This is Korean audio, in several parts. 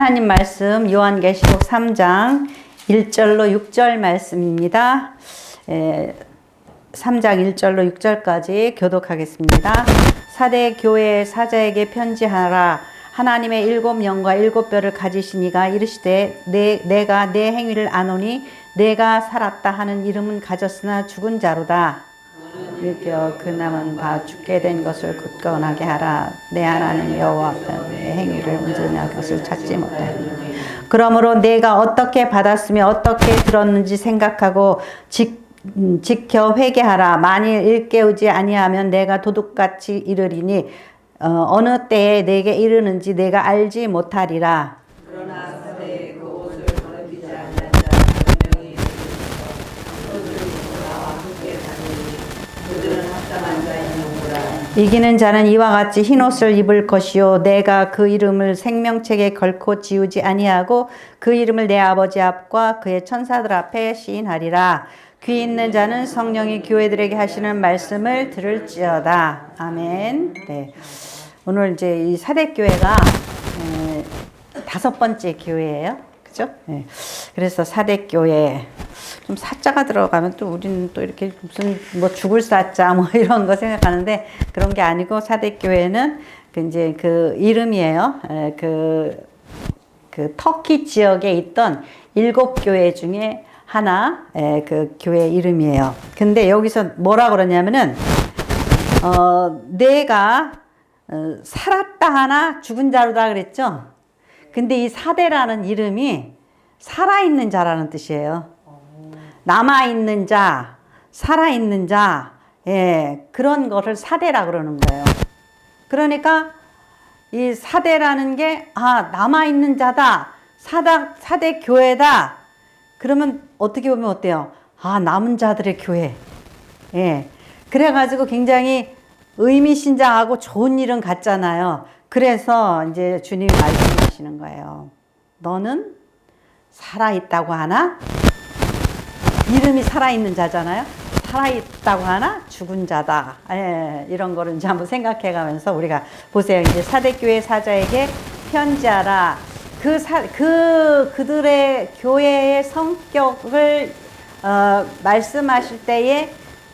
하나님 말씀 요한계시록 3장 1절로 6절 말씀입니다. 3장 1절로 6절까지 교독하겠습니다. 사대 교회 사자에게 편지하라. 하나님의 일곱 영과 일곱 뼈를 가지신 이가 이르시되 내가 내 행위를 아노니 내가 살았다 하는 이름은 가졌으나 죽은 자로다. 일깨어 그 남은 다 죽게 된 것을 굳건하게 하라. 내 하나님 여호와 앞에 내 행위를 온전히 것을 찾지 못하니 그러므로 내가 어떻게 받았으며 어떻게 들었는지 생각하고 지켜 회개하라. 만일 일깨우지 아니하면 내가 도둑같이 이르리니 어느 때에 내게 이르는지 내가 알지 못하리라. 그러나 사대에 그 옷을 더럽히지 아니한 자 명이 나와 함께 가니 그들은 합당한 자이니라. 이기는 자는 이와 같이 흰옷을 입을 것이요 내가 그 이름을 생명책에 걸고 지우지 아니하고 그 이름을 내 아버지 앞과 그의 천사들 앞에 시인하리라. 귀 있는 자는 성령이 교회들에게 하시는 말씀을 들을지어다. 아멘. 네. 오늘 이제 이 사대교회가 5번째 교회예요. 그죠? 네. 그래서 사대교회 좀 사자가 들어가면 또 우리는 또 이렇게 무슨 뭐 죽을 사자 뭐 이런 거 생각하는데 그런 게 아니고 사대교회는 이제 그 이름이에요. 그 터키 지역에 있던 7교회 중에 하나 그 교회 이름이에요. 근데 여기서 뭐라 그러냐면은 내가 살았다 하나 죽은 자로다 그랬죠. 근데 이 사대라는 이름이 살아있는 자라는 뜻이에요. 남아있는 자, 살아있는 자, 그런 거를 사대라 그러는 거예요. 그러니까 이 사대라는 게 남아있는 자다, 사대 교회다. 그러면 어떻게 보면 어때요? 남은 자들의 교회. 그래가지고 굉장히 의미심장하고 좋은 일은 같잖아요. 그래서 이제 주님이 말씀하시는 거예요. 너는 살아있다고 하나? 이름이 살아있는 자잖아요. 살아있다고 하나? 죽은 자다. 이런 거를 이제 한번 생각해 가면서 우리가 보세요. 이제 사대교회 사자에게 편지하라. 그들의 교회의 성격을 말씀하실 때에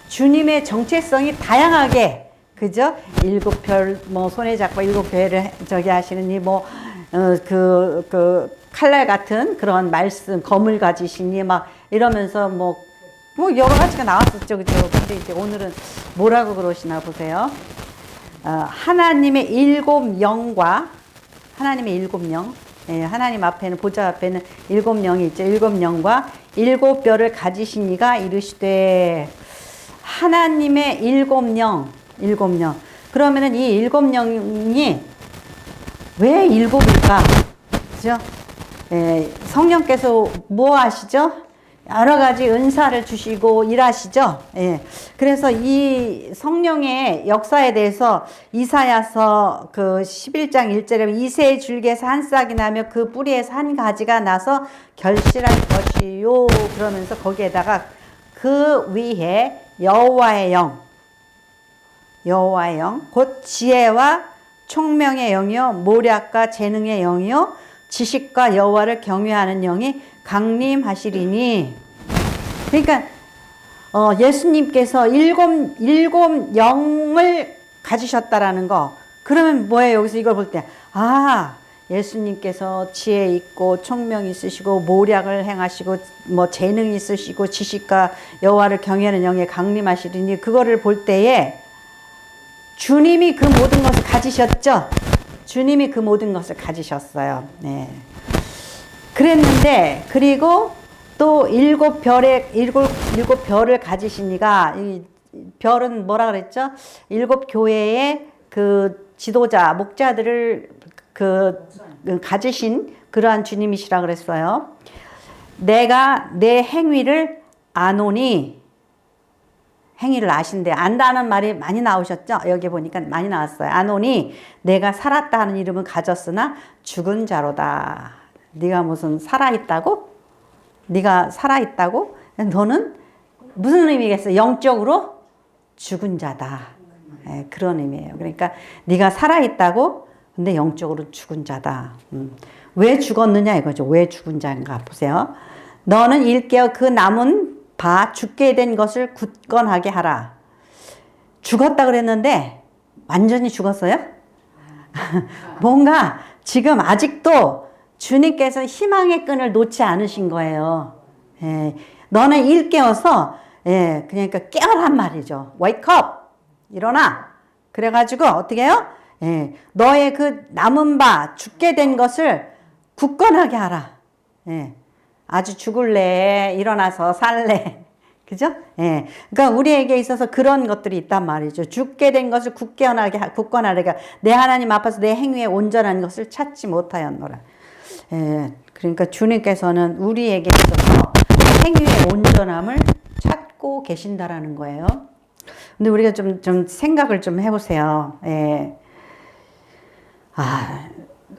주님의 정체성이 다양하게, 그죠? 7별, 뭐, 손에 잡고 7교회를 하시느니, 칼날 같은 그런 말씀, 검을 가지시니, 막 이러면서 뭐 여러 가지가 나왔었죠. 그죠? 근데 이제 오늘은 뭐라고 그러시나 보세요. 하나님의 7영과, 하나님의 7영, 하나님 앞에는, 보좌 앞에는 7영이 있죠. 7영과 7뼈를 가지신 이가 이르시되, 하나님의 7영. 그러면은 이 7영이 왜 7일까? 그죠? 성령께서 뭐 하시죠? 여러 가지 은사를 주시고 일하시죠? 그래서 이 성령의 역사에 대해서 이사야서 그 11장 1절에 이새의 줄기에서 한 싹이 나며 그 뿌리에서 한 가지가 나서 결실할 것이요. 그러면서 거기에다가 그 위에 여호와의 영, 곧 지혜와 총명의 영이요 모략과 재능의 영이요 지식과 여호와를 경외하는 영이 강림하시리니. 그러니까 예수님께서 일곱 영을 가지셨다라는 거. 그러면 뭐예요? 여기서 이걸 볼 때 예수님께서 지혜 있고 총명 있으시고 모략을 행하시고 뭐 재능 있으시고 지식과 여호와를 경외하는 영에 강림하시리니, 그거를 볼 때에 주님이 그 모든 것을 가지셨죠. 주님이 그 모든 것을 가지셨어요. 그랬는데, 그리고 또 7별을 가지신 이가, 이 별은 뭐라 그랬죠? 7교회의 그 지도자, 목자들을 가지신 그러한 주님이시라 그랬어요. 내가 내 행위를 아노니, 행위를 아신대. 안다는 말이 많이 나오셨죠? 여기 보니까 많이 나왔어요. 아노니 내가 살았다 하는 이름은 가졌으나 죽은 자로다. 네가 무슨 살아있다고? 네가 살아있다고? 너는 무슨 의미겠어요? 영적으로 죽은 자다. 그런 의미예요. 그러니까 네가 살아있다고? 근데 영적으로 죽은 자다. 왜 죽었느냐 이거죠. 왜 죽은 자인가 보세요. 너는 일깨어 그 남은 바 죽게 된 것을 굳건하게 하라. 죽었다 그랬는데 완전히 죽었어요? 뭔가 지금 아직도 주님께서 희망의 끈을 놓지 않으신 거예요. 예, 너는 일깨어서 그러니까 깨어란 말이죠. Wake up! 일어나! 그래가지고 어떻게 해요? 너의 그 남은 바 죽게 된 것을 굳건하게 하라. 아주 죽을래, 일어나서 살래. 그죠? 그러니까 우리에게 있어서 그런 것들이 있단 말이죠. 죽게 된 것을 굳건하게 내 하나님 앞에서 내 행위에 온전한 것을 찾지 못하였노라. 그러니까 주님께서는 우리에게 있어서 행위의 온전함을 찾고 계신다라는 거예요. 근데 우리가 좀 생각을 좀 해보세요.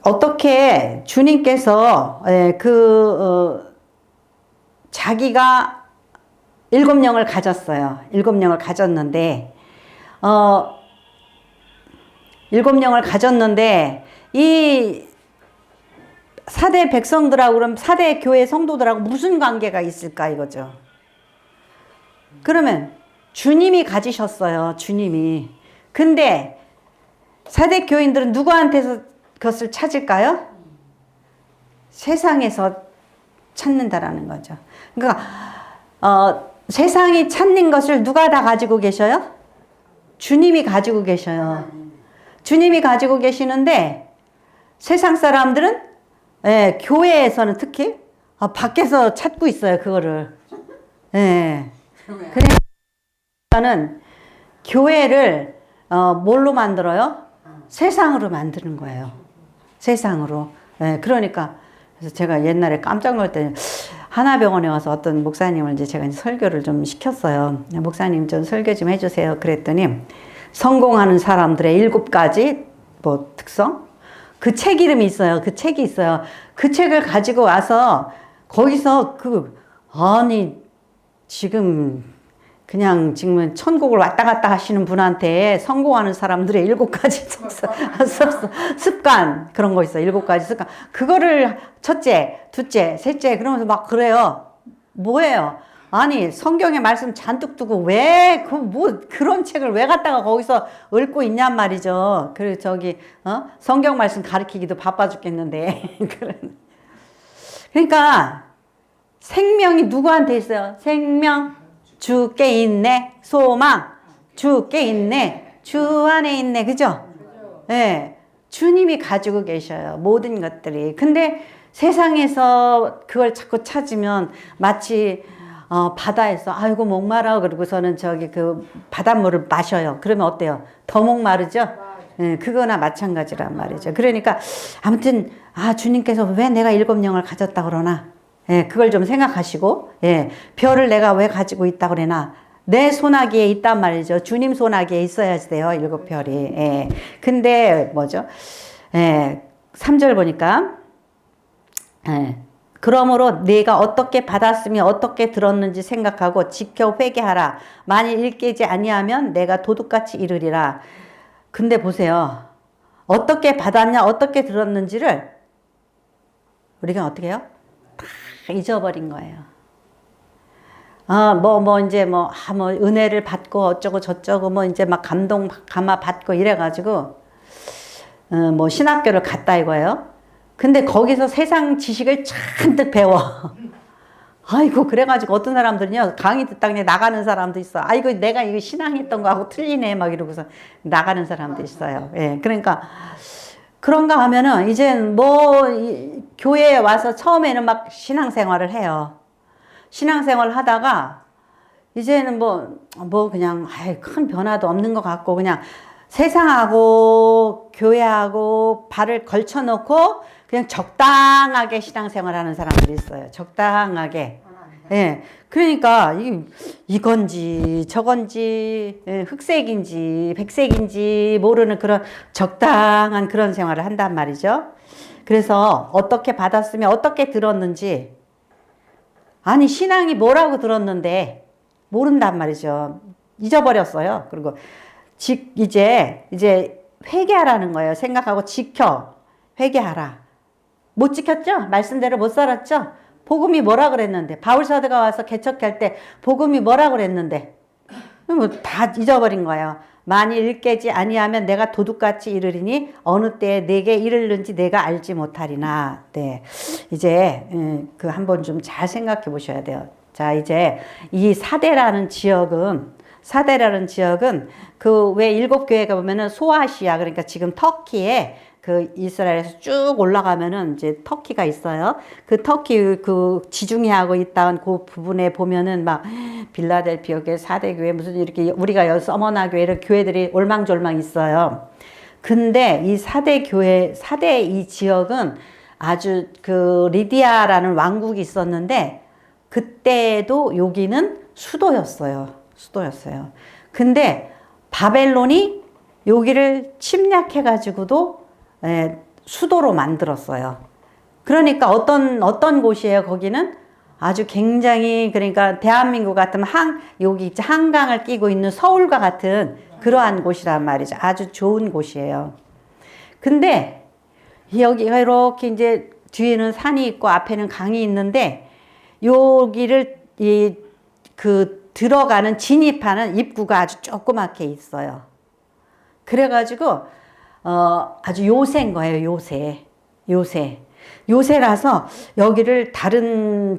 어떻게 주님께서 자기가 7영을 가졌어요. 7영을 가졌는데 7영을 가졌는데 이 4대 백성들하고 그럼 4대 교회 성도들하고 무슨 관계가 있을까 이거죠. 그러면 주님이 가지셨어요. 주님이. 근데 4대 교인들은 누구한테서 그것을 찾을까요? 세상에서 찾는다라는 거죠. 그러니까 세상이 찾는 것을 누가 다 가지고 계셔요? 주님이 가지고 계셔요. 주님이 가지고 계시는데 세상 사람들은 교회에서는 특히 밖에서 찾고 있어요. 그거를. 그러니까는 교회를 뭘로 만들어요? 세상으로 만드는 거예요. 세상으로. 그러니까 그래서 제가 옛날에 깜짝 놀랄 때 하나병원에 와서 어떤 목사님을 이제 제가 설교를 좀 시켰어요. 목사님 좀 설교 좀 해주세요. 그랬더니 성공하는 사람들의 7가지 뭐 특성? 그 책 이름이 있어요. 그 책이 있어요. 그 책을 가지고 와서 거기서 아니 지금 그냥 지금 천국을 왔다 갔다 하시는 분한테 성공하는 사람들의 7가지 습관 그런 거 있어요. 7가지 습관. 그거를 첫째, 둘째, 셋째 그러면서 막 그래요. 뭐예요? 아니 성경에 말씀 잔뜩 두고 왜 그런 책을 왜 갖다가 거기서 읊고 있냔 말이죠. 그리고 성경 말씀 가르치기도 바빠 죽겠는데. 그러니까 생명이 누구한테 있어요? 생명 주께 있네. 소망 주께 있네. 주 안에 있네. 그죠? 주님이 가지고 계셔요. 모든 것들이. 근데 세상에서 그걸 자꾸 찾으면 마치 바다에서 아이고 목마라 그러고서는 그 바닷물을 마셔요. 그러면 어때요? 더 목마르죠? 그거나 마찬가지란 말이죠. 그러니까 아무튼 주님께서 왜 내가 7영을 가졌다 그러나 그걸 좀 생각하시고 별을 내가 왜 가지고 있다 그러나 내 손아귀에 있단 말이죠. 주님 손아귀에 있어야지 돼요. 7별이. 근데 뭐죠? 3절 보니까 그러므로 네가 어떻게 받았으며 어떻게 들었는지 생각하고 지켜 회개하라. 만일 일깨지 아니하면 내가 도둑같이 이르리라. 근데 보세요. 어떻게 받았냐 어떻게 들었는지를 우리가 어떻게 해요? 다 잊어버린 거예요. 이제 은혜를 받고 어쩌고 저쩌고 이제 막 감동 감화 받고 이래가지고 신학교를 갔다 이거예요. 근데 거기서 세상 지식을 잔뜩 배워. 아이고 그래가지고 어떤 사람들은요 강의 듣다 그냥 나가는 사람도 있어. 아이고 내가 이거 신앙했던 거하고 틀리네 막 이러고서 나가는 사람도 있어요. 그러니까 그런가 하면은 이제 교회에 와서 처음에는 막 신앙생활을 해요. 신앙생활을 하다가 이제는 그냥 큰 변화도 없는 것 같고 그냥 세상하고 교회하고 발을 걸쳐놓고 그냥 적당하게 신앙생활하는 사람들이 있어요. 적당하게. 그러니까 이건지 저건지 흑색인지 백색인지 모르는 그런 적당한 그런 생활을 한단 말이죠. 그래서 어떻게 받았으면 어떻게 들었는지 아니 신앙이 뭐라고 들었는데 모른단 말이죠. 잊어버렸어요. 그리고 이제 회개하라는 거예요. 생각하고 지켜 회개하라. 못 지켰죠? 말씀대로 못 살았죠? 복음이 뭐라 그랬는데? 바울사도가 와서 개척할 때 복음이 뭐라 그랬는데? 뭐 다 잊어버린 거예요. 만일 일깨지 아니하면 내가 도둑같이 이르리니 어느 때에 내게 이르는지 내가 알지 못하리나. 네. 이제 그 한번 좀 잘 생각해 보셔야 돼요. 자, 이제 이 사대라는 지역은 그 왜 일곱 교회가 보면은 소아시아, 그러니까 지금 터키에 그 이스라엘에서 쭉 올라가면은 이제 터키가 있어요. 그 터키 그 지중해하고 있다는 그 부분에 보면은 막 빌라델피아 교회, 사대 교회 무슨 이렇게 우리가 여기 서머나 교회 이런 교회들이 올망졸망 있어요. 근데 이 사대 교회, 사대 이 지역은 아주 그 리디아라는 왕국이 있었는데 그때도 여기는 수도였어요. 수도였어요. 근데 바벨론이 여기를 침략해가지고도 수도로 만들었어요. 그러니까 어떤 곳이에요, 거기는? 아주 굉장히, 그러니까 대한민국 같으면 여기 한강을 끼고 있는 서울과 같은 그러한 곳이란 말이죠. 아주 좋은 곳이에요. 근데 여기가 이렇게 이제 뒤에는 산이 있고 앞에는 강이 있는데 여기를 들어가는 진입하는 입구가 아주 조그맣게 있어요. 그래가지고 아주 요새인 거예요. 요새라서 여기를 다른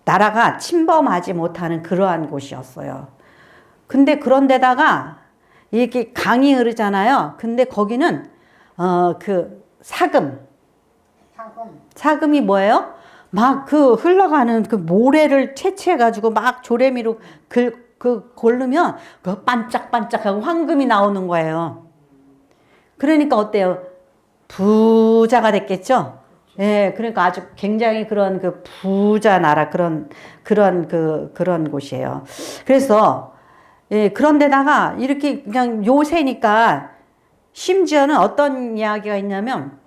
나라가 침범하지 못하는 그러한 곳이었어요. 근데 그런데다가 이렇게 강이 흐르잖아요. 근데 거기는 사금이 뭐예요? 막 흘러가는 그 모래를 채취해가지고 막 조래미로 고르면 그 반짝반짝하고 황금이 나오는 거예요. 그러니까 어때요? 부자가 됐겠죠? 예, 그러니까 아주 굉장히 그런 부자 나라, 그런 곳이에요. 그래서, 예, 그런데다가 이렇게 그냥 요새니까 심지어는 어떤 이야기가 있냐면,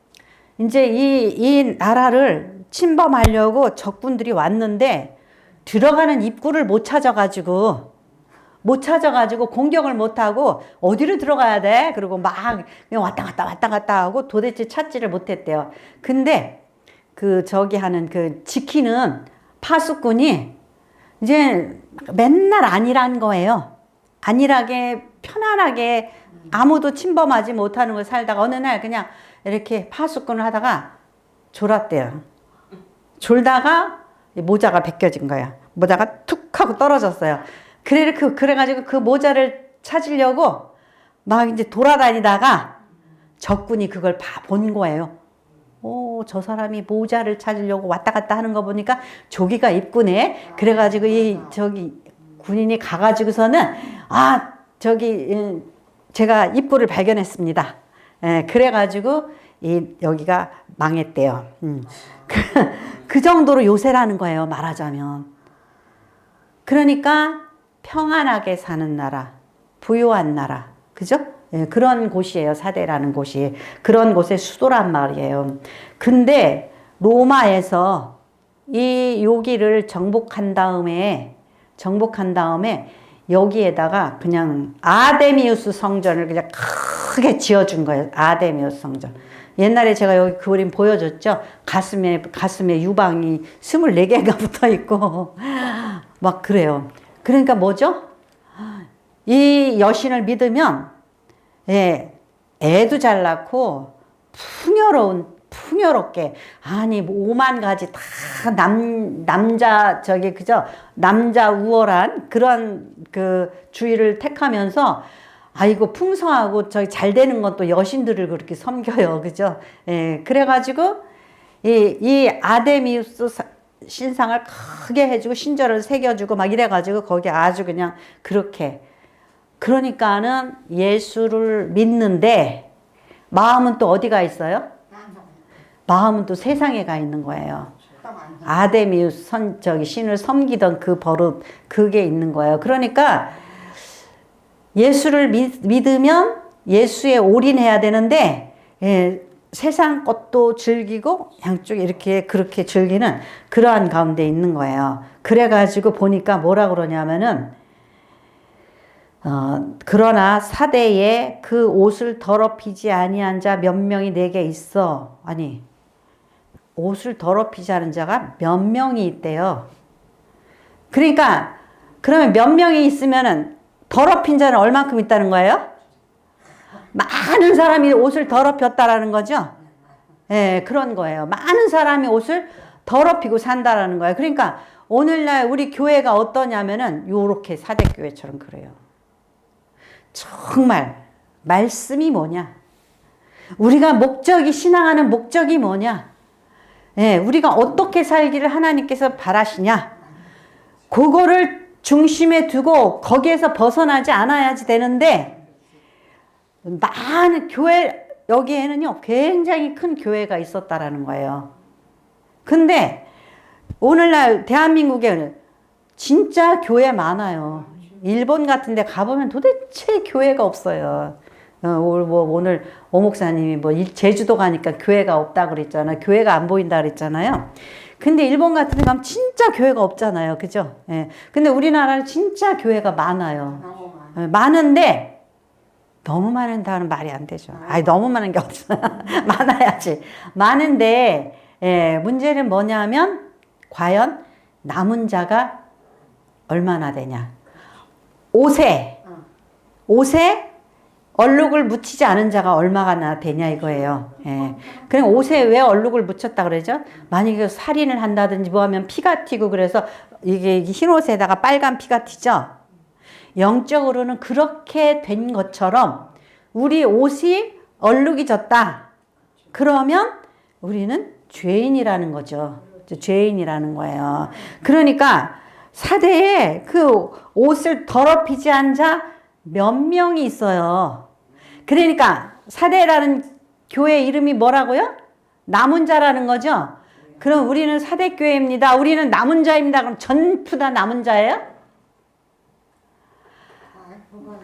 이제 이 나라를 침범하려고 적군들이 왔는데 들어가는 입구를 못 찾아가지고 공격을 못하고 어디로 들어가야 돼? 그리고 막 그냥 왔다 갔다 하고 도대체 찾지를 못했대요. 근데 저기 하는 지키는 파수꾼이 이제 맨날 안일한 거예요. 안일하게 편안하게 아무도 침범하지 못하는 걸 살다가 어느 날 그냥 이렇게 파수꾼을 하다가 졸았대요. 졸다가 모자가 벗겨진 거야. 모자가 툭 하고 떨어졌어요. 그래가지고 그 모자를 찾으려고 막 이제 돌아다니다가 적군이 그걸 본 거예요. 오, 저 사람이 모자를 찾으려고 왔다 갔다 하는 거 보니까 저기가 입구네. 그래가지고 저기 군인이 가가지고서는 제가 입구를 발견했습니다. 그래가지고 여기가 망했대요. 그 정도로 요새라는 거예요, 말하자면. 그러니까 평안하게 사는 나라, 부유한 나라, 그죠? 그런 곳이에요, 사대라는 곳이. 그런 곳의 수도란 말이에요. 근데 로마에서 여기를 정복한 다음에 여기에다가 그냥 아데미우스 성전을 그냥 크게 지어준 거예요. 아데미우스 성전. 옛날에 제가 여기 그림 보여줬죠? 가슴에 유방이 24개가 붙어 있고, 막 그래요. 그러니까 뭐죠? 이 여신을 믿으면, 애도 잘 낳고, 풍요롭게, 아니, 5만 가지 다 남자 우월한 그런 주의를 택하면서, 아이고 풍성하고 잘 되는 것도 여신들을 그렇게 섬겨요. 그죠? 그래가지고 이 아데미우스 신상을 크게 해주고 신절을 새겨주고 막 이래가지고 거기 아주 그냥 그렇게. 그러니까는 예수를 믿는데 마음은 또 어디가 있어요? 마음은 또 세상에 가 있는 거예요. 아데미우스 신을 섬기던 그 버릇, 그게 있는 거예요. 그러니까 예수를 믿으면 예수에 올인해야 되는데, 세상 것도 즐기고 양쪽에 그렇게 즐기는 그러한 가운데 있는 거예요. 그래가지고 보니까 뭐라 그러냐면은, 그러나 사대에 그 옷을 더럽히지 아니한 자 몇 명이 내게 있어. 아니, 옷을 더럽히지 않은 자가 몇 명이 있대요. 그러니까 그러면 몇 명이 있으면은 더럽힌 자는 얼만큼 있다는 거예요? 많은 사람이 옷을 더럽혔다라는 거죠. 예, 그런 거예요. 많은 사람이 옷을 더럽히고 산다라는 거예요. 그러니까 오늘날 우리 교회가 어떠냐면은 요렇게 사대교회처럼 그래요. 정말 말씀이 뭐냐? 우리가 목적이 신앙하는 목적이 뭐냐? 예, 우리가 어떻게 살기를 하나님께서 바라시냐? 그거를 중심에 두고 거기에서 벗어나지 않아야지 되는데 많은 교회 여기에는요 굉장히 큰 교회가 있었다라는 거예요. 근데 오늘날 대한민국에는 진짜 교회 많아요. 일본 같은 데 가보면 도대체 교회가 없어요. 오늘 오 목사님이 제주도 가니까 교회가 없다 그랬잖아요. 교회가 안 보인다 그랬잖아요. 근데 일본 같은 데 가면 진짜 교회가 없잖아요. 그죠? 예. 근데 우리나라는 진짜 교회가 많아요. 예, 많은데 너무 많은다는 말이 안 되죠. 아니, 너무 많은 게 없어요. 많아야지. 많은데, 예, 문제는 뭐냐면, 과연 남은 자가 얼마나 되냐. 옷에 얼룩을 묻히지 않은 자가 얼마나 되냐 이거예요. 예. 그냥 옷에 왜 얼룩을 묻혔다 그러죠? 만약에 살인을 한다든지 뭐 하면 피가 튀고 그래서 이게 흰 옷에다가 빨간 피가 튀죠? 영적으로는 그렇게 된 것처럼 우리 옷이 얼룩이 졌다. 그러면 우리는 죄인이라는 거죠. 죄인이라는 거예요. 그러니까 사대에 그 옷을 더럽히지 않은 자 몇 명이 있어요. 그러니까 사대라는 교회 이름이 뭐라고요? 남은 자라는 거죠. 그럼 우리는 사대교회입니다. 우리는 남은 자입니다. 그럼 전부 다 남은 자예요?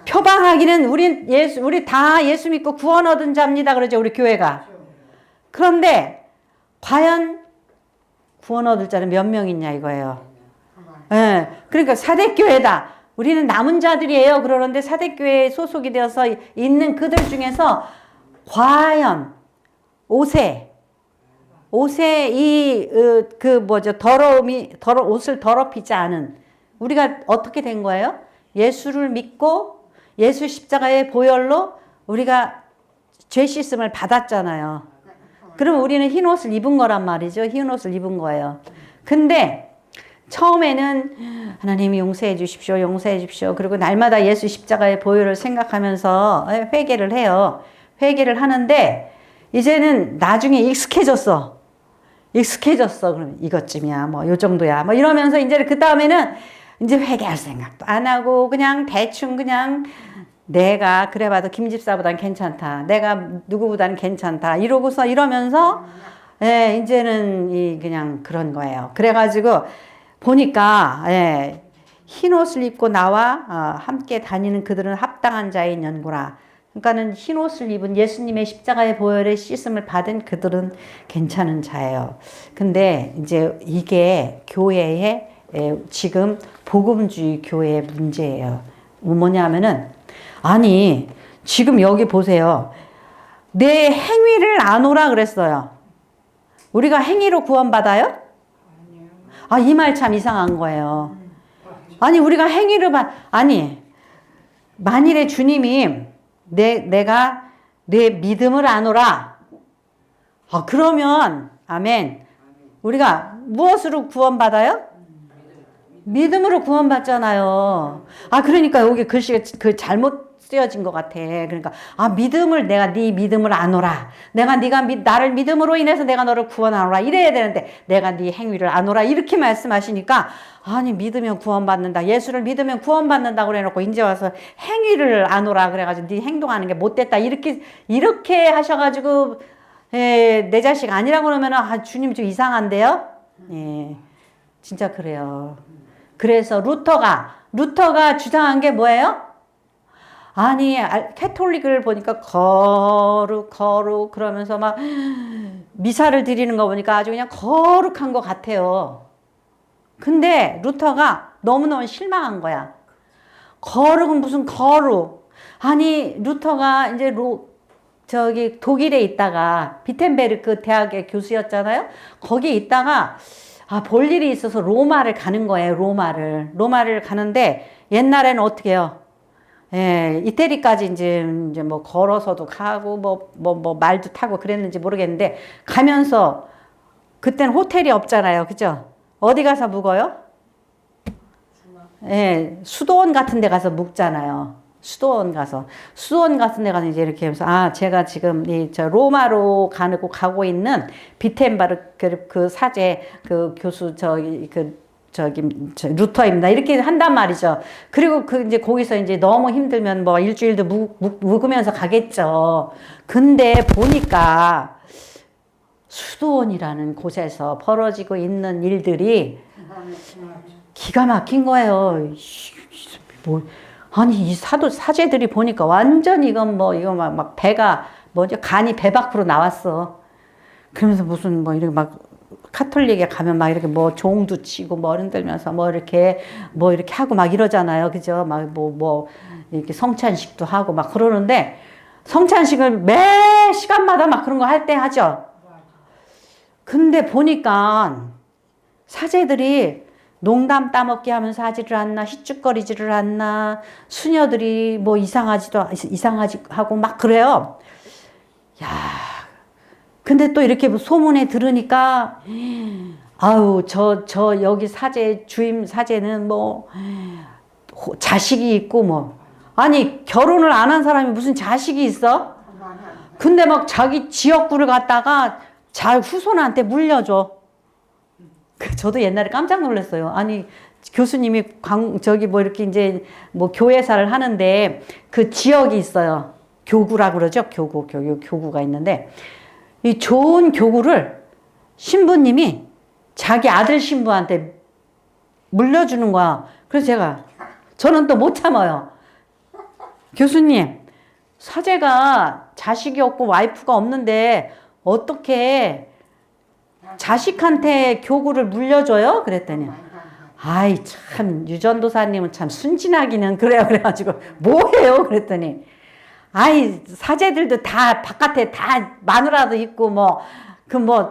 표방하기는 우리 다 예수 믿고 구원 얻은 자입니다. 그러죠, 우리 교회가. 그런데 과연 구원 얻을 자는 몇 명 있냐 이거예요. 예. 그러니까 사대교회다. 우리는 남은 자들이에요. 그러는데 사대교회에 소속이 되어서 있는 그들 중에서 과연 옷에 옷을 더럽히지 않은 우리가 어떻게 된 거예요? 예수를 믿고 예수 십자가의 보혈로 우리가 죄 씻음을 받았잖아요. 그러면 우리는 흰 옷을 입은 거란 말이죠. 흰 옷을 입은 거예요. 근데 처음에는 하나님이 용서해 주십시오. 용서해 주십시오. 그리고 날마다 예수 십자가의 보혈을 생각하면서 회개를 해요. 회개를 하는데 이제는 나중에 익숙해졌어. 그럼 이것쯤이야. 요 정도야. 이러면서 이제 그 다음에는 이제 회개할 생각도 안 하고 그냥 대충 그냥 내가 그래 봐도 김 집사보단 괜찮다. 내가 누구보다는 괜찮다. 이러면서 예, 이제는 그냥 그런 거예요. 그래가지고 보니까 흰 옷을 입고 나와 함께 다니는 그들은 합당한 자인 연고라. 그러니까는 흰 옷을 입은 예수님의 십자가의 보혈의 씻음을 받은 그들은 괜찮은 자예요. 근데 이제 이게 교회의 지금 복음주의 교회의 문제예요. 뭐냐면은 아니 지금 여기 보세요. 내 행위를 안 오라 그랬어요. 우리가 행위로 구원받아요? 이 말 참 이상한 거예요. 아니 우리가 행위를 만일에 주님이 내가 내 믿음을 안 오라. 그러면 아멘. 우리가 무엇으로 구원받아요? 믿음으로 구원받잖아요. 그러니까 여기 글씨가 잘못 쓰여진 것 같아. 그러니까 믿음을 내가 네 믿음을 안 오라. 내가 네가 나를 믿음으로 인해서 내가 너를 구원하노라. 이래야 되는데 내가 네 행위를 안 오라. 이렇게 말씀하시니까 아니 믿으면 구원받는다. 예수를 믿으면 구원받는다 그래놓고 이제 와서 행위를 안 오라 그래가지고 네 행동하는 게 못됐다. 이렇게 하셔가지고 내 자식 아니라고 그러면 주님 좀 이상한데요. 진짜 그래요. 그래서 루터가 주장한 게 뭐예요? 아니 캐톨릭을 보니까 거룩 그러면서 막 미사를 드리는 거 보니까 아주 그냥 거룩한 것 같아요. 근데 루터가 너무너무 실망한 거야. 거룩은 무슨 거룩. 아니 루터가 이제 저기 독일에 있다가 비텐베르크 대학의 교수였잖아요. 거기 있다가 볼 일이 있어서 로마를 가는 거예요. 로마를 가는데 옛날에는 어떻게 해요? 예, 이태리까지 이제 뭐 걸어서도 가고 뭐 말도 타고 그랬는지 모르겠는데 가면서 그때는 호텔이 없잖아요. 그죠? 어디 가서 묵어요? 예, 수도원 같은 데 가서 묵잖아요. 수도원 같은 데 가서 이제 이렇게 하면서 제가 지금 저 로마로 가고 있는 비텐베르크 그 사제 그 교수 루터입니다. 이렇게 한단 말이죠. 그리고 이제 거기서 이제 너무 힘들면 뭐 일주일도 묵으면서 가겠죠. 근데 보니까 수도원이라는 곳에서 벌어지고 있는 일들이 기가 막힌 거예요. 아니, 이 사제들이 보니까 완전 이거 막 배가, 간이 배 밖으로 나왔어. 그러면서 무슨 이렇게 막, 카톨릭에 가면 막 이렇게 종도 치고 흔들면서 이렇게 하고 막 이러잖아요. 그죠? 막 이렇게 성찬식도 하고 막 그러는데, 성찬식을 매 시간마다 막 그런 거 할 때 하죠. 근데 보니까 사제들이 농담 따먹기 하면서 하지를 않나, 휘죽거리지를 않나, 수녀들이 이상하지 하고 막 그래요. 야, 근데 또 이렇게 소문에 들으니까, 여기 주임 사제는 자식이 있고 아니, 결혼을 안 한 사람이 무슨 자식이 있어? 근데 막 자기 지역구를 갖다가 후손한테 물려줘. 저도 옛날에 깜짝 놀랐어요. 아니, 교수님이 이렇게 이제 교회사를 하는데 그 지역이 있어요. 교구라고 그러죠. 교구가 있는데 이 좋은 교구를 신부님이 자기 아들 신부한테 물려주는 거야. 그래서 저는 또 못 참아요. 교수님, 사제가 자식이 없고 와이프가 없는데 어떻게 자식한테 교구를 물려줘요? 그랬더니 아이 참 유전도사님은 참 순진하기는 그래요. 그래가지고 뭐해요? 그랬더니 사제들도 다 바깥에 다 마누라도 있고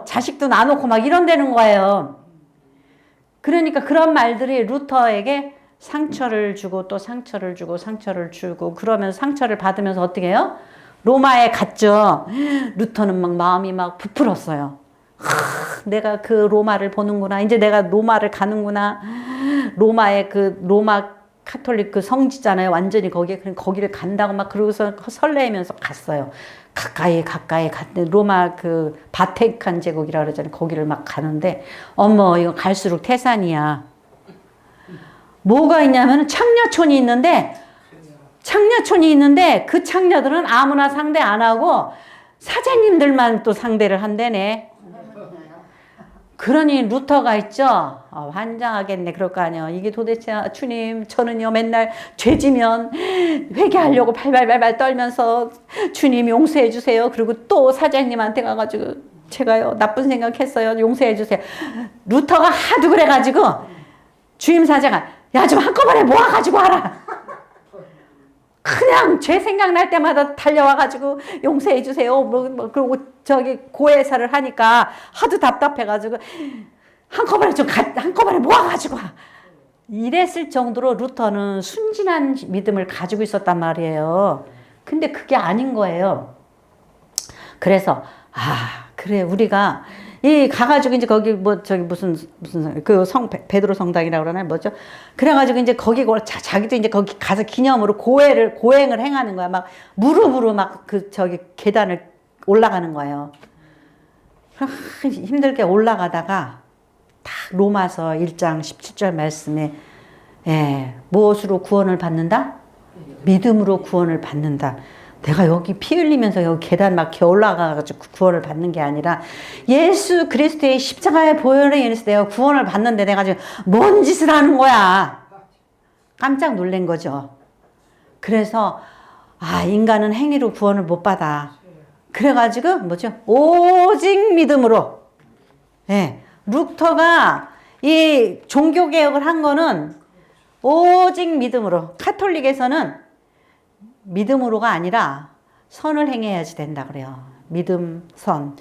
자식도 나놓고 막 이런다는 거예요. 그러니까 그런 말들이 루터에게 상처를 주고 또 상처를 주고 그러면서 상처를 받으면서 어떻게 해요? 로마에 갔죠. 루터는 마음이 부풀었어요. 내가 그 로마를 보는구나. 이제 내가 로마를 가는구나. 로마 카톨릭 그 성지잖아요. 완전히 거기를 간다고 그러고서 설레면서 갔어요. 가까이 갔는데 로마 그 바티칸 제국이라 그러잖아요. 거기를 가는데 어머, 이거 갈수록 태산이야. 뭐가 있냐면 창녀촌이 있는데 그 창녀들은 아무나 상대 안 하고 사제님들만 또 상대를 한대네. 그러니 루터가 있죠. 환장하겠네. 그럴 거 아니에요. 이게 도대체 주님, 저는요 맨날 죄지면 회개하려고 발발발발 떨면서 주님 용서해 주세요. 그리고 또 사장님한테 가가지고 제가요 나쁜 생각했어요. 용서해 주세요. 루터가 하도 그래가지고 주임 사제가 야 좀 한꺼번에 모아가지고 와라. 그냥 죄 생각날 때마다 달려와가지고 용서해 주세요. 그리고 고해사를 하니까 하도 답답해가지고 한꺼번에 모아가지고 와. 이랬을 정도로 루터는 순진한 믿음을 가지고 있었단 말이에요. 근데 그게 아닌 거예요. 그래서 그래 우리가 가가지고 이제 거기 무슨 베드로 성당이라고 그러나요? 뭐죠? 그래가지고 이제 자기도 이제 거기 가서 기념으로 고행을 행하는 거야. 무릎으로 계단을 올라가는 거예요. 힘들게 올라가다가 딱 로마서 1장 17절 말씀에 무엇으로 구원을 받는다? 믿음으로 구원을 받는다. 내가 여기 피 흘리면서 여기 계단 올라가가지고 구원을 받는 게 아니라 예수 그리스도의 십자가의 보혈에 인해서 내가 구원을 받는데 내가 지금 뭔 짓을 하는 거야. 깜짝 놀란 거죠. 그래서 인간은 행위로 구원을 못 받아. 그래가지고 오직 믿음으로. 루터가 이 종교개혁을 한 거는 오직 믿음으로. 카톨릭에서는 믿음으로가 아니라 선을 행해야지 된다 그래요. 믿음, 선,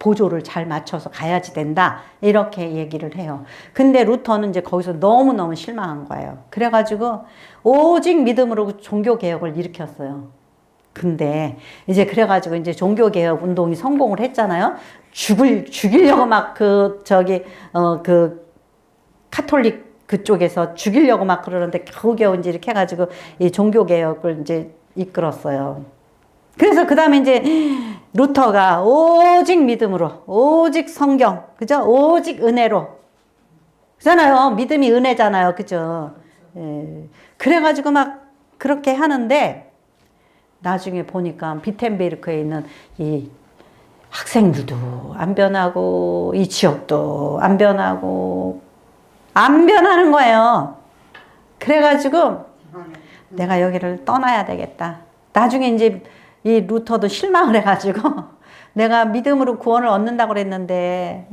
보조를 잘 맞춰서 가야지 된다. 이렇게 얘기를 해요. 근데 루터는 이제 거기서 너무너무 실망한 거예요. 그래가지고 오직 믿음으로 종교개혁을 일으켰어요. 근데 이제 그래가지고 이제 종교개혁 운동이 성공을 했잖아요. 죽이려고 막 그 카톨릭 그쪽에서 죽이려고 막 그러는데 겨우겨우 이제 이렇게 해가지고 이 종교개혁을 이제 이끌었어요. 그래서 그 다음에 이제 루터가 오직 믿음으로, 오직 성경, 그죠? 오직 은혜로. 그잖아요. 믿음이 은혜잖아요. 그죠? 예. 그래가지고 막 그렇게 하는데 나중에 보니까 비텐베르크에 있는 이 학생들도 안 변하고 이 지역도 안 변하고 안 변하는 거예요. 그래가지고 내가 여기를 떠나야 되겠다. 나중에 이제 이 루터도 실망을 해가지고 내가 믿음으로 구원을 얻는다고 그랬는데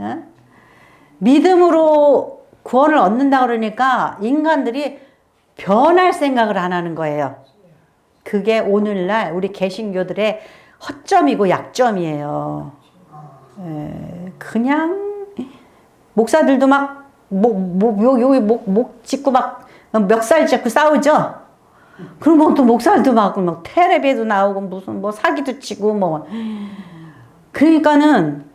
믿음으로 구원을 얻는다고 그러니까 인간들이 변할 생각을 안 하는 거예요. 그게 오늘날 우리 개신교들의 허점이고 약점이에요. 그냥 목사들도 막 목 짚고 막 멱살 잡고 싸우죠. 그러면 또 목사들도 막 텔레비에도 나오고 무슨 뭐 사기도 치고 뭐. 그러니까는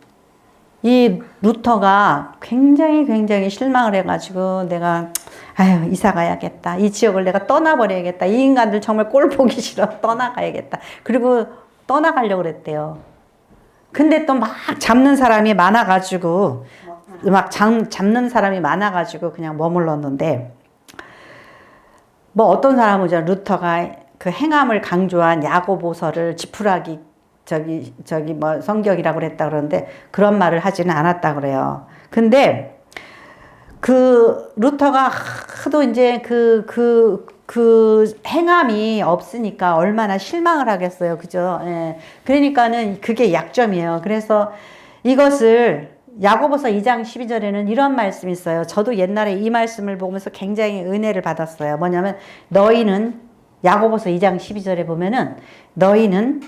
이 루터가 굉장히 실망을 해가지고 내가 아유 이사 가야겠다. 이 지역을 내가 떠나버려야겠다. 이 인간들 정말 꼴 보기 싫어. 떠나가야겠다. 그리고 떠나가려고 그랬대요. 근데 또 막 잡는 사람이 많아가지고 그냥 머물렀는데 뭐 어떤 사람은 이제 루터가 그 행함을 강조한 야고보서를 지푸라기 뭐 성경이라고 그랬다 그러는데 그런 말을 하지는 않았다 그래요. 근데 그 루터가 하도 이제 그 행함이 없으니까 얼마나 실망을 하겠어요. 그죠? 예. 그러니까는 그게 약점이에요. 그래서 이것을 야고보서 2장 12절에는 이런 말씀이 있어요. 저도 옛날에 이 말씀을 보면서 굉장히 은혜를 받았어요. 뭐냐면 너희는 야고보서 2장 12절에 보면은 너희는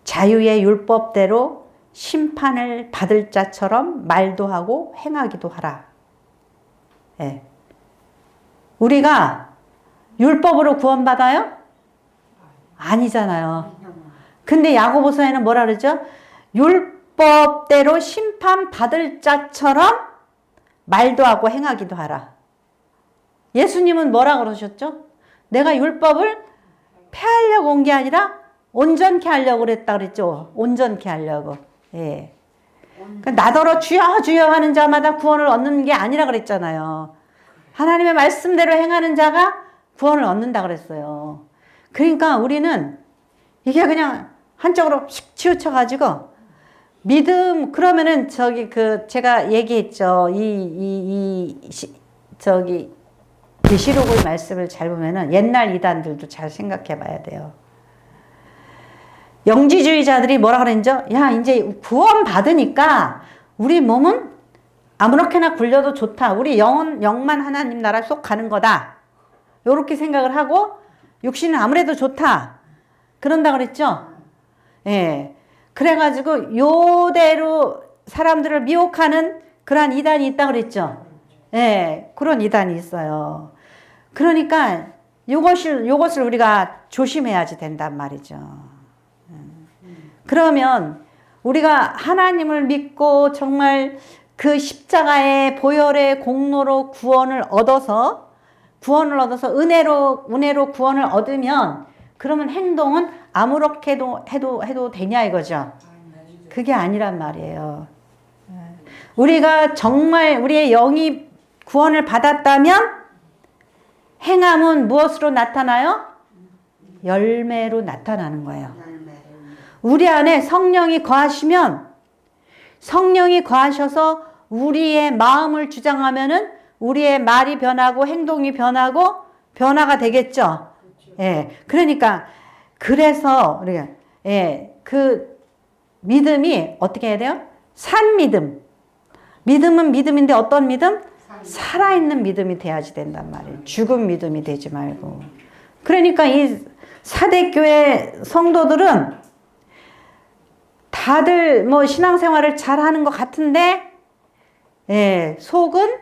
자유의 율법대로 심판을 받을 자처럼 말도 하고 행하기도 하라. 예. 우리가 율법으로 구원받아요? 아니잖아요. 근데 야고보서에는 뭐라 그러죠? 율법대로 심판받을 자처럼 말도 하고 행하기도 하라. 예수님은 뭐라 그러셨죠? 내가 율법을 폐하려고 온 게 아니라 온전케 하려고 그랬다 그랬죠. 온전케 하려고. 예. 그러니까 나더러 주여 주여 하는 자마다 구원을 얻는 게 아니라 그랬잖아요. 하나님의 말씀대로 행하는 자가 구원을 얻는다 그랬어요. 그러니까 우리는 이게 그냥 한쪽으로 휙 치우쳐가지고 믿음 그러면은 제가 얘기했죠. 계시록의 말씀을 잘 보면은 옛날 이단들도 잘 생각해 봐야 돼요. 영지주의자들이 뭐라 그랬죠? 야, 이제 구원 받으니까 우리 몸은 아무렇게나 굴려도 좋다. 우리 영만 하나님 나라 속 가는 거다. 요렇게 생각을 하고 육신은 아무래도 좋다. 그런다 그랬죠? 예. 그래가지고 요대로 사람들을 미혹하는 그러한 이단이 있다 그랬죠? 예. 그런 이단이 있어요. 그러니까 요것을 우리가 조심해야지 된단 말이죠. 그러면 우리가 하나님을 믿고 정말 그 십자가의 보혈의 공로로 구원을 얻어서 은혜로 구원을 얻으면 그러면 행동은 아무렇게 해도 되냐 이거죠. 그게 아니란 말이에요. 우리가 정말 우리의 영이 구원을 받았다면 행함은 무엇으로 나타나요? 열매로 나타나는 거예요. 우리 안에 성령이 거하시면 성령이 거하셔서 우리의 마음을 주장하면은 우리의 말이 변하고 행동이 변하고 변화가 되겠죠. 예. 그러니까 그래서 우리가 그 믿음이 어떻게 해야 돼요? 산 믿음. 믿음은 믿음인데 어떤 믿음? 살아있는 믿음이 돼야지 된단 말이에요. 죽은 믿음이 되지 말고. 그러니까 이 사대교회 성도들은 다들 뭐 신앙생활을 잘 하는 것 같은데, 예, 속은,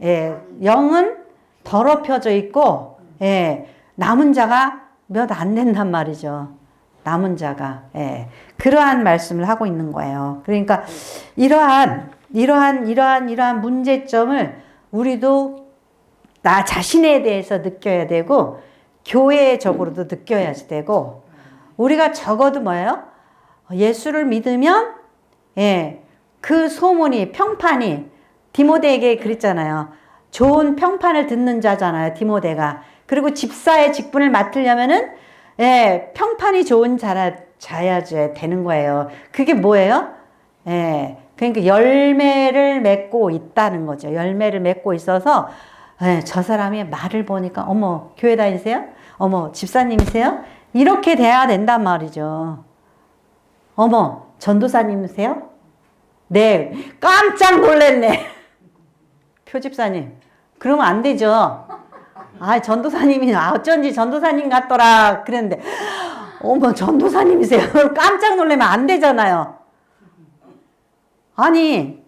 예, 영은 더럽혀져 있고, 예, 남은 자가 몇 안 된단 말이죠. 남은 자가. 예, 그러한 말씀을 하고 있는 거예요. 그러니까 이러한 문제점을 우리도 나 자신에 대해서 느껴야 되고, 교회적으로도 느껴야지 되고, 우리가 적어도 뭐예요? 예수를 믿으면, 예, 그 소문이, 평판이, 디모데에게 그랬잖아요. 좋은 평판을 듣는 자잖아요, 디모데가. 그리고 집사의 직분을 맡으려면은, 예, 평판이 좋은 자야 되는 거예요. 그게 뭐예요? 예, 그러니까 열매를 맺고 있다는 거죠. 열매를 맺고 있어서, 예, 저 사람의 말을 보니까, 어머, 교회 다니세요? 어머, 집사님이세요? 이렇게 돼야 된단 말이죠. 어머, 전도사님이세요? 네, 깜짝 놀랐네. 표집사님, 그러면 안 되죠. 아, 전도사님이 어쩐지 전도사님 같더라 그랬는데, 어머, 전도사님이세요? 깜짝 놀라면 안 되잖아요. 아니,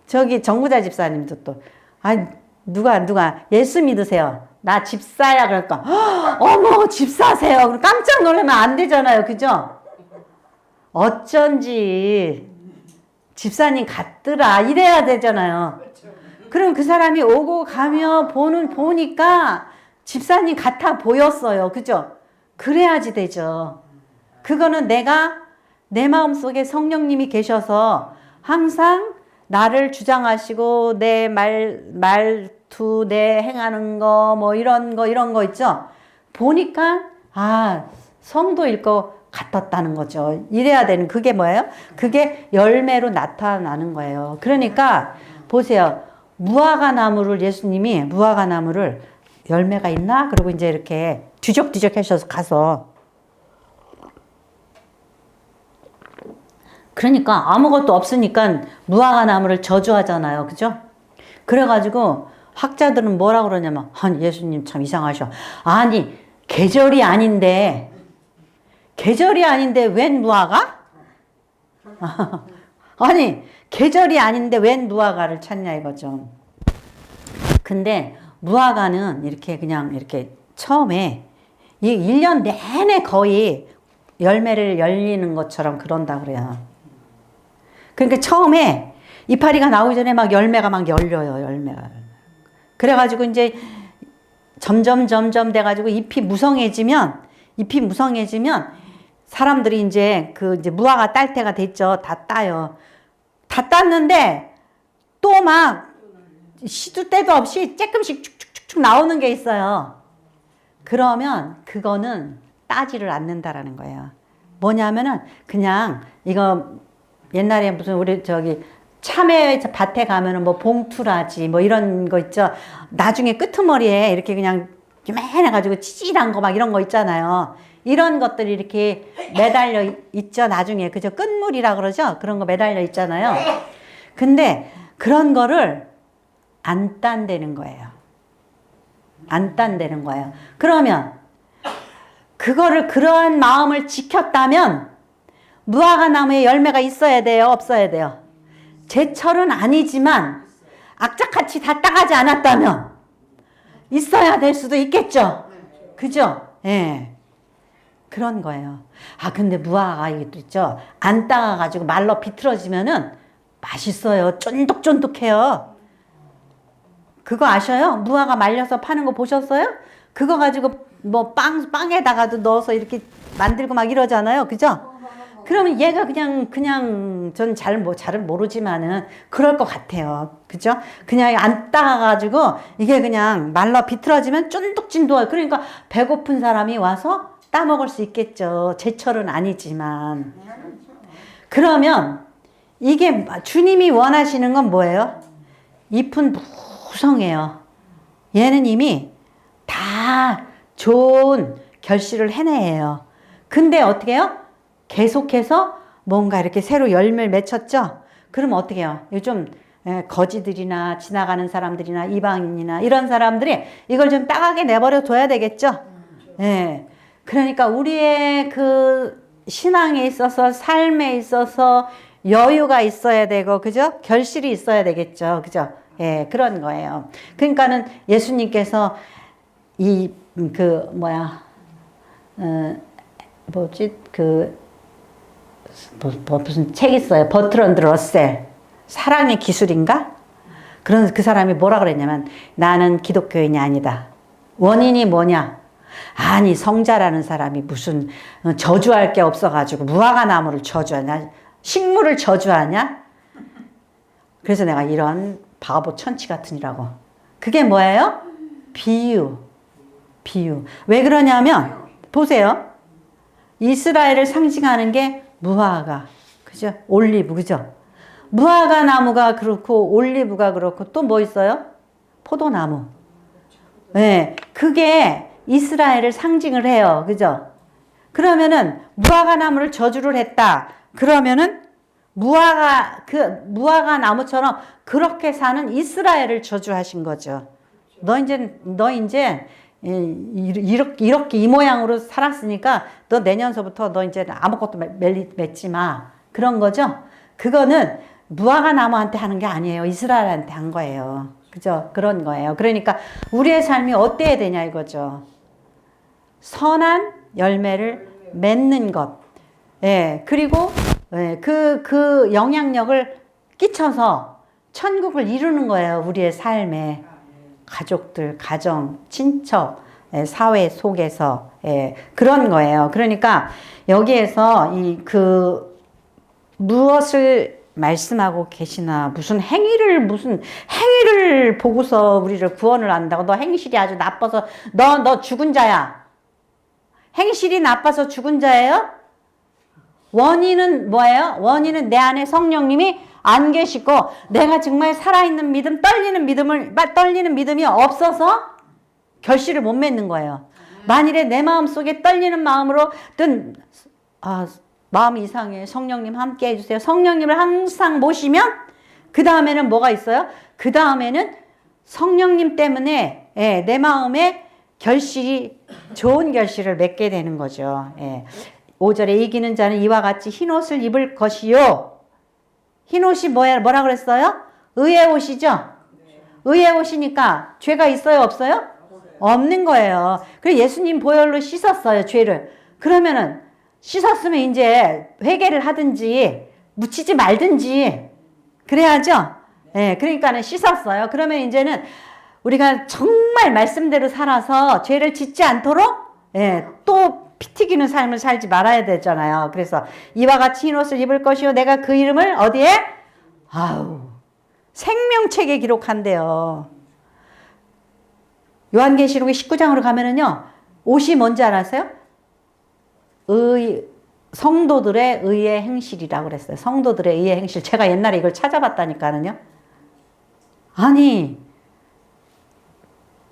저기 정구자 집사님도 또, 아니, 누가 예수 믿으세요? 나 집사야. 그러니까, 어머, 집사세요. 그럼 깜짝 놀라면 안 되잖아요. 그죠? 어쩐지 집사님 같더라. 이래야 되잖아요. 그럼 그 사람이 오고 가며 보니까 집사님 같아 보였어요. 그죠? 그래야지 되죠. 그거는 내가 내 마음속에 성령님이 계셔서 항상 나를 주장하시고 내 말투, 내 행하는 거, 뭐 이런 거 있죠? 보니까, 아, 성도일 것 같았다는 거죠. 이래야 되는, 그게 뭐예요? 그게 열매로 나타나는 거예요. 그러니까, 보세요. 예수님이 무화과나무를 열매가 있나? 그리고 이제 이렇게 뒤적뒤적 하셔서 가서. 그러니까 아무것도 없으니까 무화과나무를 저주하잖아요. 그죠? 그래가지고 학자들은 뭐라 그러냐면, 아니, 예수님 참 이상하셔. 아니, 계절이 아닌데 웬 무화과? 아니, 계절이 아닌데 웬 무화과를 찾냐 이거죠. 근데 무화과는 이렇게 그냥 이렇게 처음에 이 1년 내내 거의 열매를 열리는 것처럼 그런다 그래요. 그러니까 처음에 이파리가 나오기 전에 막 열매가 막 열려요, 열매가. 그래가지고 이제 점점 돼가지고 잎이 무성해지면 사람들이 이제 이제 무화과 딸 때가 됐죠. 다 따요. 다 땄는데 또 막 시도 때도 없이 조금씩 축축축축 나오는 게 있어요. 그러면 그거는 따지를 않는다라는 거예요. 뭐냐면은 그냥 이거 옛날에 무슨 우리 저기 참외 밭에 가면은 뭐 봉투라지 뭐 이런 거 있죠. 나중에 끄트머리에 이렇게 그냥 요만해가지고 치질한 거 막 이런 거 있잖아요. 이런 것들이 이렇게 매달려 있죠. 나중에 그죠? 끝물이라 그러죠. 그런 거 매달려 있잖아요. 근데 그런 거를 안 딴다는 거예요. 안 딴다는 거예요. 그러면 그거를 그러한 마음을 지켰다면 무화과 나무에 열매가 있어야 돼요? 없어야 돼요? 제철은 아니지만 악착같이 다 따가지 않았다면 있어야 될 수도 있겠죠? 그죠? 예. 그런 거예요. 아, 근데 무화과가 이것도 있죠? 안 따가가지고 말로 비틀어지면은 맛있어요. 쫀득쫀득해요. 그거 아셔요? 무화과 말려서 파는 거 보셨어요? 그거 가지고 뭐 빵에다가도 넣어서 이렇게 만들고 막 이러잖아요. 그죠? 그러면 얘가 그냥 전 잘은 모르지만은 그럴 것 같아요. 그죠? 그냥 안 따가지고 이게 그냥 말라 비틀어지면 쫀득쫀득해요. 그러니까 배고픈 사람이 와서 따먹을 수 있겠죠. 제철은 아니지만. 그러면 이게 주님이 원하시는 건 뭐예요? 잎은 무성해요. 얘는 이미 다 좋은 결실을 해내요. 근데 어떻게 해요? 계속해서 뭔가 이렇게 새로 열매를 맺혔죠? 그럼 어떻게 해요? 요즘 거지들이나 지나가는 사람들이나 이방인이나 이런 사람들이 이걸 좀 따가게 내버려 둬야 되겠죠? 예. 그러니까 우리의 신앙에 있어서 삶에 있어서 여유가 있어야 되고 그죠? 결실이 있어야 되겠죠. 그죠? 예, 그런 거예요. 그러니까는 예수님께서 이 그 뭐야 뭐지 무슨 책 있어요. 버트런드 러셀 사랑의 기술인가? 그런 그 사람이 뭐라 그랬냐면 나는 기독교인이 아니다. 원인이 뭐냐? 아니 성자라는 사람이 무슨 저주할 게 없어가지고 무화과 나무를 저주하냐? 식물을 저주하냐? 그래서 내가 이런 바보 천치 같으니라고. 그게 뭐예요? 비유. 왜 그러냐면 보세요. 이스라엘을 상징하는 게 무화과, 그죠? 올리브, 그죠? 무화과 나무가 그렇고 올리브가 그렇고 또 뭐 있어요? 포도나무. 네, 그게 이스라엘을 상징을 해요, 그죠? 그러면은 무화과 나무를 저주를 했다. 그러면은 무화과 나무처럼 그렇게 사는 이스라엘을 저주하신 거죠. 너 이제 이렇게 이 모양으로 살았으니까 너 내년서부터 너 이제 아무것도 맺지 마. 그런 거죠. 그거는 무화과 나무한테 하는 게 아니에요. 이스라엘한테 한 거예요. 그죠? 그런 거예요. 그러니까 우리의 삶이 어때야 되냐 이거죠. 선한 열매를 맺는 것. 예, 그리고 예, 그 영향력을 끼쳐서 천국을 이루는 거예요. 우리의 삶에. 가족들, 가정, 친척, 예, 사회 속에서 예, 그런 거예요. 그러니까 여기에서 무엇을 말씀하고 계시나 무슨 행위를 보고서 우리를 구원을 한다고. 너 행실이 아주 나빠서 너 죽은 자야. 행실이 나빠서 죽은 자예요? 원인은 뭐예요? 원인은 내 안에 성령님이 안 계시고 내가 정말 살아있는 믿음, 떨리는 믿음이 없어서 결실을 못 맺는 거예요. 만일에 내 마음속에 떨리는 마음으로 마음이 이상해. 성령님 함께 해주세요. 성령님을 항상 모시면 그 다음에는 뭐가 있어요? 그 다음에는 성령님 때문에 예, 내 마음에 좋은 결실을 맺게 되는 거죠. 예. 5절에 이기는 자는 이와 같이 흰 옷을 입을 것이요. 흰 옷이 뭐라 그랬어요? 의의 옷이죠? 의의 옷이니까 죄가 있어요? 없어요? 없는 거예요. 그래서 예수님 보혈로 씻었어요, 죄를. 그러면은 씻었으면 이제 회개를 하든지 묻히지 말든지 그래야죠? 예, 그러니까는 씻었어요. 그러면 이제는 우리가 정말 말씀대로 살아서 죄를 짓지 않도록 예, 또 피 튀기는 삶을 살지 말아야 되잖아요. 그래서 이와 같이 흰 옷을 입을 것이요 내가 그 이름을 어디에? 생명책에 기록한대요. 요한계시록의 19장으로 가면은요. 옷이 뭔지 알았어요? 성도들의 의의 행실이라고 그랬어요. 성도들의 의의 행실. 제가 옛날에 이걸 찾아봤다니까는요. 아니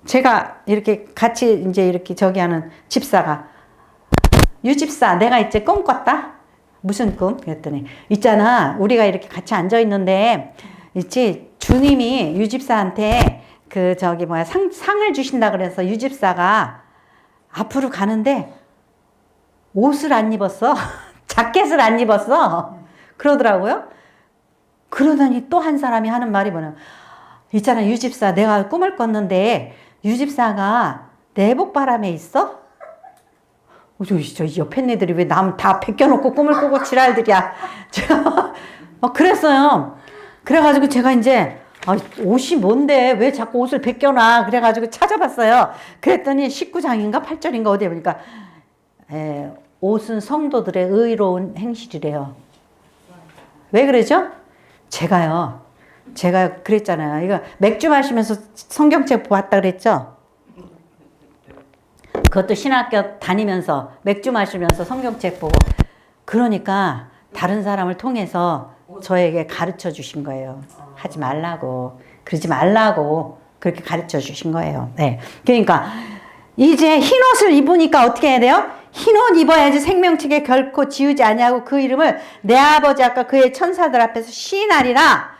제가 이렇게 같이 이제 이렇게 저기 하는 집사가 유집사 내가 이제 꿈 꿨다? 무슨 꿈? 그랬더니 있잖아 우리가 이렇게 같이 앉아 있는데 있지 주님이 유집사한테 상을 주신다 그래서 유집사가 앞으로 가는데 옷을 안 입었어. 자켓을 안 입었어. 그러더라고요. 그러더니 또 한 사람이 하는 말이 뭐냐. 있잖아 유집사 내가 꿈을 꿨는데 유집사가 내복바람에 있어? 저 옆에 애들이 왜 남 다 벗겨놓고 꿈을 꾸고 지랄들이야. 그랬어요. 그래가지고 제가 이제 옷이 뭔데 왜 자꾸 옷을 벗겨놔. 그래가지고 찾아봤어요. 그랬더니 19장인가 8절인가 어디에 보니까 옷은 성도들의 의로운 행실이래요. 왜 그러죠? 제가 그랬잖아요. 이거 맥주 마시면서 성경책 보았다 그랬죠? 그것도 신학교 다니면서 맥주 마시면서 성경책 보고 그러니까 다른 사람을 통해서 저에게 가르쳐 주신 거예요. 하지 말라고 그러지 말라고 그렇게 가르쳐 주신 거예요. 네. 그러니까 이제 흰 옷을 입으니까 어떻게 해야 돼요? 흰 옷 입어야지 생명책에 결코 지우지 아니하고 그 이름을 내 아버지 아까 그의 천사들 앞에서 시인하리라.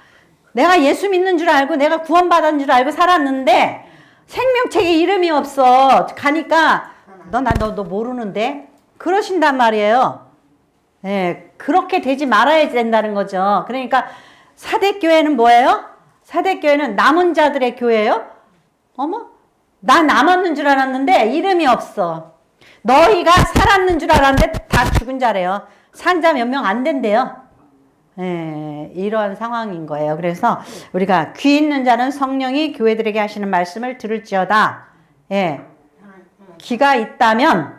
내가 예수 믿는 줄 알고 내가 구원받은 줄 알고 살았는데 생명책에 이름이 없어. 가니까 너 모르는데? 그러신단 말이에요. 예, 그렇게 되지 말아야 된다는 거죠. 그러니까 사대교회는 뭐예요? 사대교회는 남은 자들의 교회예요? 어머, 나 남았는 줄 알았는데 이름이 없어. 너희가 살았는 줄 알았는데 다 죽은 자래요. 산 자 몇 명 안 된대요. 예, 이런 상황인 거예요. 그래서 우리가 귀 있는 자는 성령이 교회들에게 하시는 말씀을 들을지어다. 예, 귀가 있다면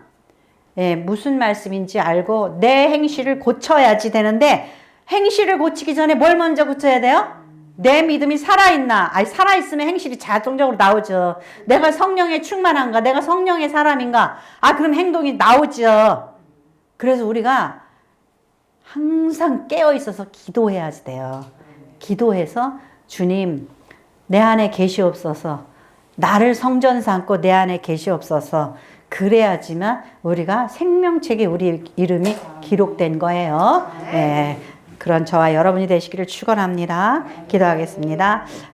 예, 무슨 말씀인지 알고 내 행실을 고쳐야지 되는데 행실을 고치기 전에 뭘 먼저 고쳐야 돼요? 내 믿음이 살아있나? 아니, 살아있으면 행실이 자동적으로 나오죠. 내가 성령에 충만한가? 내가 성령의 사람인가? 아, 그럼 행동이 나오죠. 그래서 우리가 항상 깨어 있어서 기도해야 돼요. 기도해서 주님, 내 안에 계시옵소서. 나를 성전 삼고 내 안에 계시옵소서. 그래야지만 우리가 생명책에 우리 이름이 기록된 거예요. 네, 그런 저와 여러분이 되시기를 축원합니다. 기도하겠습니다.